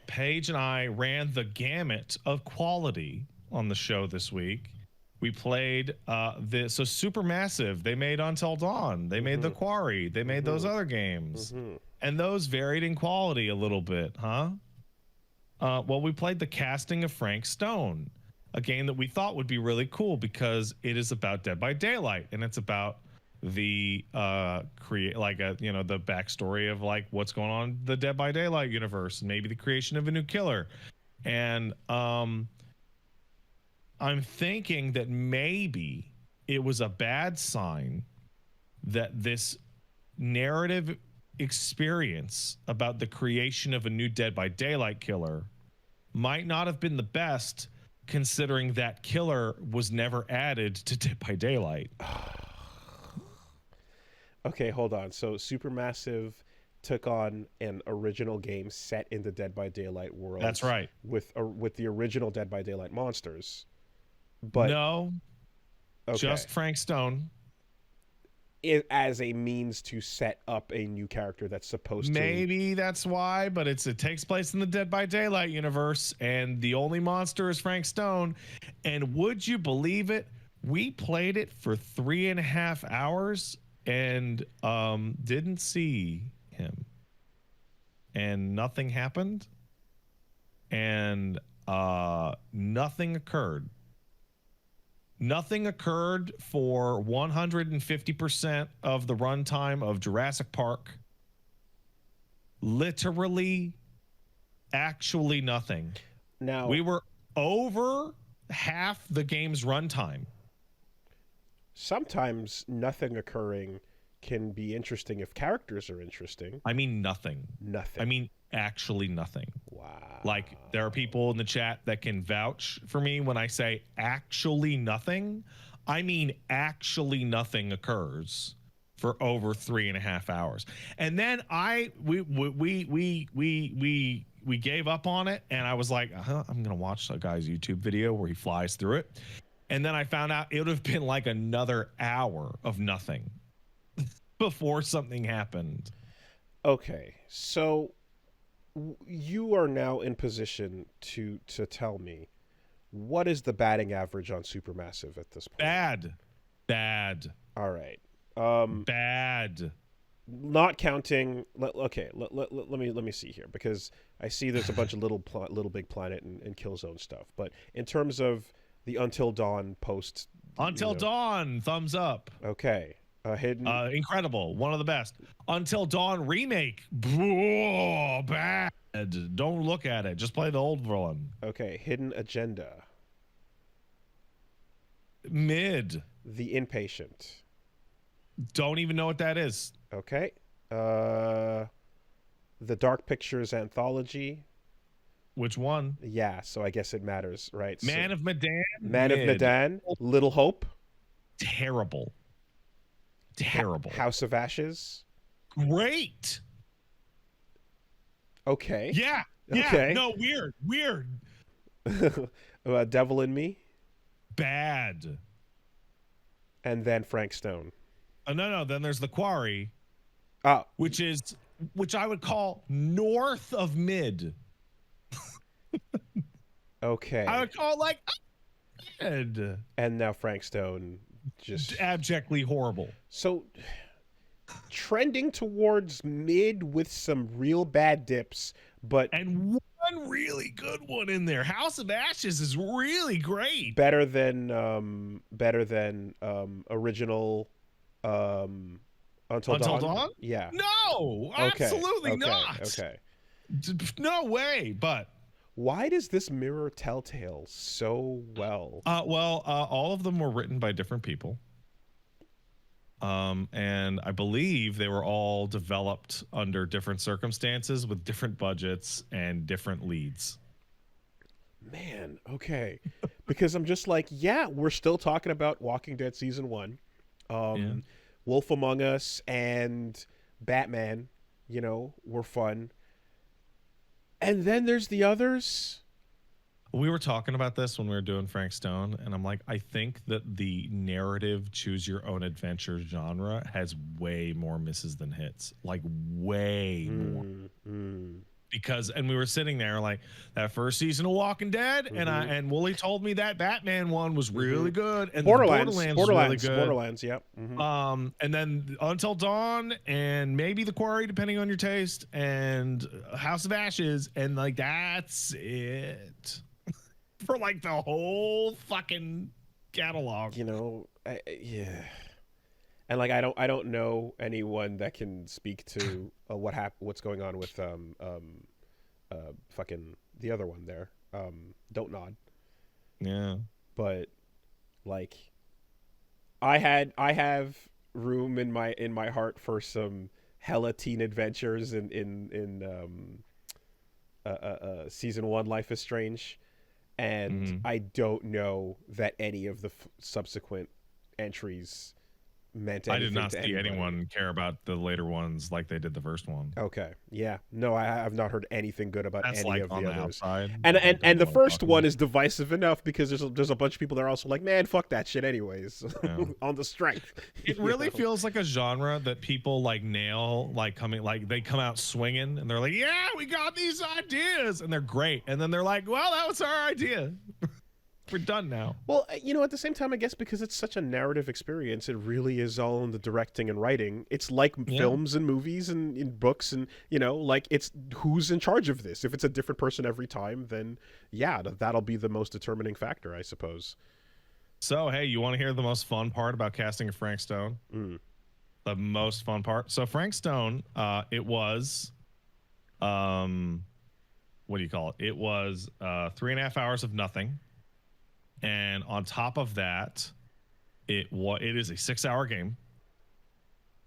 Paige and I ran the gamut of quality on the show this week. We played so Supermassive. They made Until Dawn. They made The Quarry. They made those other games, and those varied in quality a little bit, huh? Well, we played The Casting of Frank Stone, a game that we thought would be really cool because it is about Dead by Daylight, and it's about the the backstory of like what's going on in the Dead by Daylight universe, and maybe the creation of a new killer. And I'm thinking that maybe it was a bad sign that this narrative experience about the creation of a new Dead by Daylight killer might not have been the best, considering that killer was never added to Dead by Daylight. Okay, hold on. So Supermassive took on an original game set in the Dead by Daylight world. That's right. With the original Dead by Daylight monsters. But no, just Frank Stone. As a means to set up a new character that's supposed to... Maybe that's why, but it takes place in the Dead by Daylight universe, and the only monster is Frank Stone. And would you believe it? We played it for 3.5 hours and didn't see him. And nothing happened. And nothing occurred. Nothing occurred for 150% of the runtime of Jurassic Park. Literally, actually nothing. Now, we were over half the game's runtime. Sometimes nothing occurring can be interesting if characters are interesting. I mean nothing. Nothing. I mean actually nothing. Wow. Like, there are people in the chat that can vouch for me when I say actually nothing. I mean actually nothing occurs for over 3.5 hours. And then we gave up on it, and I was like, I'm gonna watch a guy's YouTube video where he flies through it. And then I found out it would have been like another hour of nothing before something happened. Okay, so you are now in position to tell me, what is the batting average on Supermassive at this point? Bad. All right. Bad. Not counting. Let me see here, because I see there's a bunch of Little Big Planet and Killzone stuff. But in terms of the Until Dawn post, Dawn, thumbs up. Okay. Hidden, incredible, one of the best. Until Dawn remake, bad. Don't look at it. Just play the old one. Okay. Hidden Agenda, mid. The Inpatient, don't even know what that is. Okay. The Dark Pictures Anthology. Which one? Yeah, so I guess it matters, right? Man of Medan. Man of Medan. Little Hope. Terrible. House of Ashes. Great. Okay. Yeah. Okay. No, weird. Devil in Me. Bad. And then Frank Stone. No. Then there's The Quarry. Which I would call north of mid. Okay. I would call it like mid. And now Frank Stone, just abjectly horrible. So trending towards mid with some real bad dips, and one really good one in there. House of Ashes is really great. Better than original Until Dawn? Yeah. No, absolutely not. Okay. No way. But why does this mirror Telltale so well? All of them were written by different people. And I believe they were all developed under different circumstances with different budgets and different leads. Man, okay. Because I'm just like, yeah, we're still talking about Walking Dead Season 1. Wolf Among Us and Batman, were fun. And then there's the others. We were talking about this when we were doing Frank Stone, and I'm like, I think that the narrative choose your own adventure genre has way more misses than hits. Like way more. because and we were sitting there like that first season of Walking Dead, and Wooly told me that Batman one was really good, and Borderlands was really good. Borderlands, yep. And then Until Dawn, and maybe The Quarry, depending on your taste, and House of Ashes, and like that's it for like the whole fucking catalog. You know, yeah. And like I don't know anyone that can speak to what's going on with fucking the other one there. Don't Nod. Yeah. But like I have room in my heart for some hella teen adventures in season 1 Life is Strange, and I don't know that any of the subsequent entries meant anything. I did not to see anybody. anyone care about the later ones like they did the first one. Okay, yeah, no, I've not heard anything good about That's any like of the on the others. outside. And the first one is divisive enough because there's a bunch of people that are also like, man, fuck that shit anyways. Yeah. On the strength. It really feels like a genre that people like nail, like they come out swinging and they're like, yeah, we got these ideas, and they're great, and then they're like, well, that was our idea. We're done now. Well, you know, at the same time, I guess because it's such a narrative experience, it really is all in the directing and writing. It's like films and movies and in books, and you know, like it's who's in charge of this. If it's a different person every time, then yeah, that'll be the most determining factor, I suppose. So hey, you want to hear the most fun part about casting a Frank Stone? The most fun part. So Frank Stone, it was, what do you call it? It was 3.5 hours of nothing. And on top of that, it is a 6-hour game.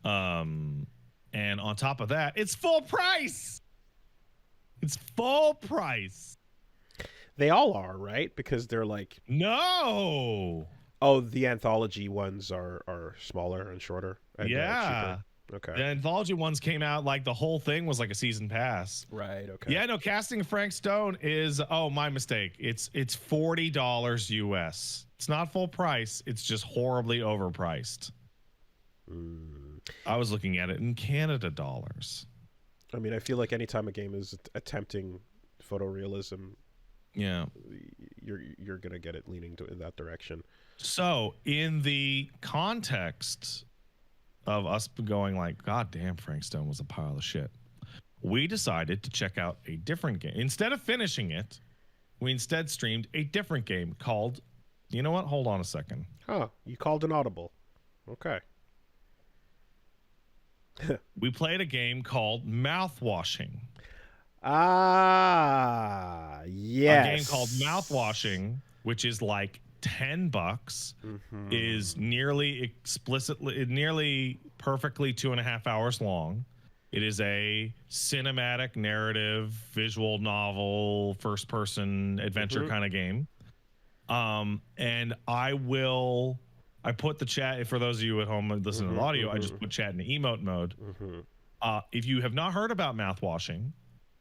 And on top of that, it's full price. It's full price. They all are, right? Because they're like no. Oh, the anthology ones are smaller and shorter. And, yeah. Cheaper. Okay. The anthology ones came out like the whole thing was like a season pass. Right. Okay. Yeah. No, casting Frank Stone is my mistake. It's $40 US. It's not full price. It's just horribly overpriced. I was looking at it in Canada dollars. I mean, I feel like anytime a game is attempting photorealism, yeah, you're gonna get it leaning in that direction. So in the context of us going like, God damn, Frank Stone was a pile of shit, we decided to check out a different game. Instead of finishing it, we instead streamed a different game called, you know what? Hold on a second. Huh. You called an audible. Okay. We played a game called Mouthwashing. Ah, yes. A game called Mouthwashing, which is like $10, is nearly perfectly 2.5 hours long. It is a cinematic narrative, visual novel, first person adventure kind of game. And I put the chat, for those of you at home listening to the audio, I just put chat in emote mode. If you have not heard about Mouthwashing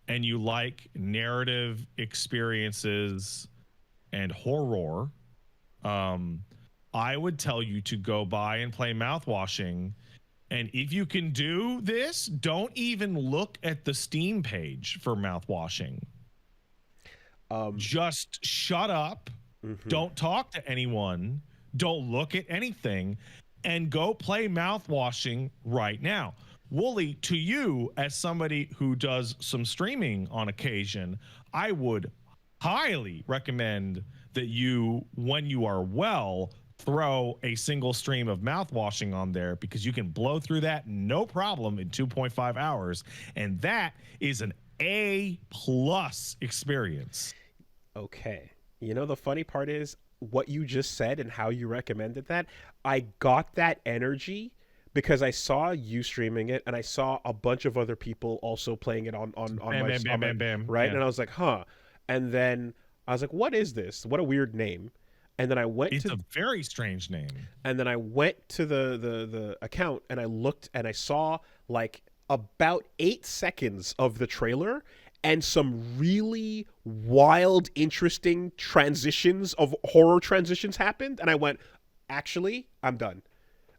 and you like narrative experiences and horror, I would tell you to go buy and play Mouthwashing. And if you can do this, don't even look at the Steam page for Mouthwashing. Just shut up. Don't talk to anyone. Don't look at anything, and go play Mouthwashing right now. Wooly, to you, as somebody who does some streaming on occasion, I would highly recommend that you, when you are well, throw a single stream of Mouthwashing on there, because you can blow through that no problem in 2.5 hours. And that is an A+ experience. Okay. You know, the funny part is what you just said and how you recommended that. I got that energy because I saw you streaming it, and I saw a bunch of other people also playing it on my right. Yeah. And I was like, huh. And then I was like, what is this? What a weird name. And then I went It's a very strange name. And then I went to the account, and I looked, and I saw like about 8 seconds of the trailer and some really wild, interesting transitions of horror transitions happened. And I went, actually, I'm done.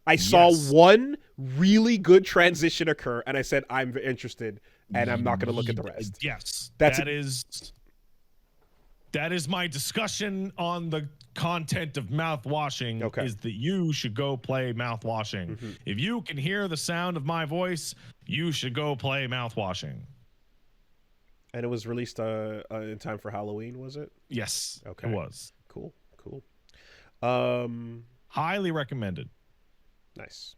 I saw one really good transition occur, and I said, I'm interested. and I'm not going to look at the rest. Yes, That's that is my discussion on the content of mouthwashing. Okay. Is that you should go play mouthwashing. If you can hear the sound of my voice, you should go play mouthwashing. And it was released in time for Halloween, was it? Yes. Okay. It was. Cool. Highly recommended. Nice.